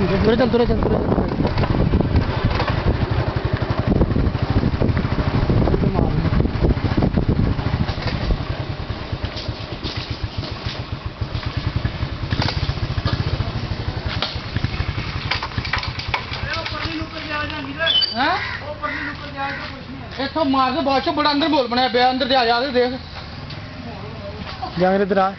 तुरे चल तुरे चल तुरे चल इथों मार के बाद बड़ा अंदर बोल बनाया पे अंदर आ जा देख जांगरे इधर आ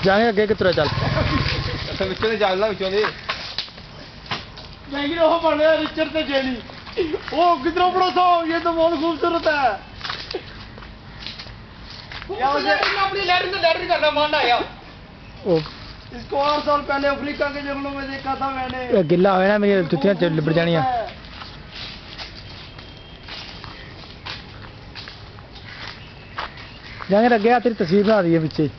जांगे अगे कितना चल रिचर्ड से जेली ओ किधरों पड़ा था ये तो बहुत खूबसूरत है अपनी लैटरिन करना मन आया इसको 8 साल पहले अफ्रीका के जंगलों में देखा था मैंने गिल्ला हो ना मेरी जुतियां लिपट जानियां जांगे अगे आ तेरी तस्वीर बना दी है पीछे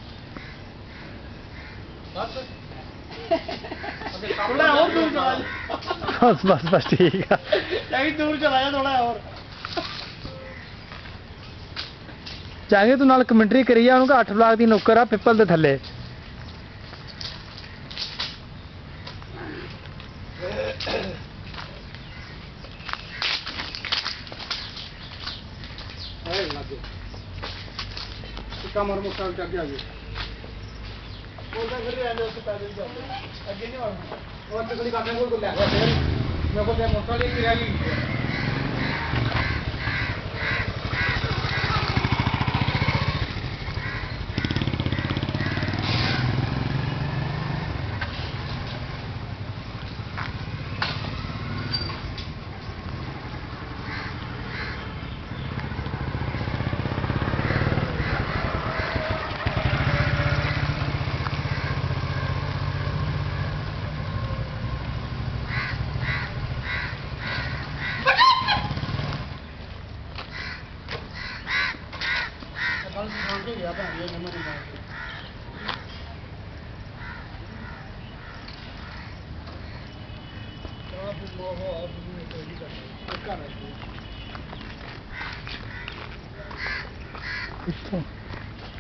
बस बस बस ठीक है दूर चला जा थोड़ा और जाएंगे तू नाल कमेंट्री करी जा 8 ब्लॉक की नौकर आ पिपल दे थले कमर मुकाम चढ़ गया अगे नहीं और तकली बातें बोल ले मेरे को मोटर लेके रह गई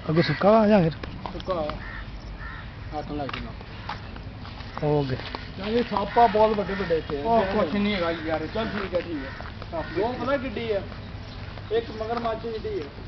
अगो सुक्का वा जा फिर सुक्का हाथ लग गया हो गए ये छापा बहुत बड़े बड़े थे कुछ नहीं है यार चल ठीक है वो पता किड्डी है एक मगरमच्छ जिड्डी है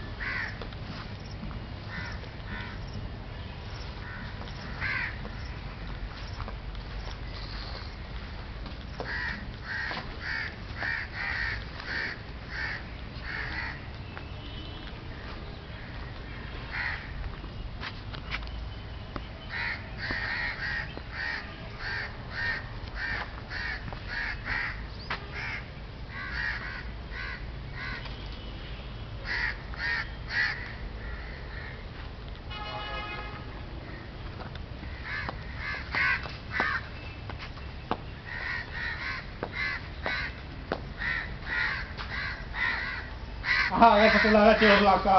हाँ, ये पता लगा चोर लाका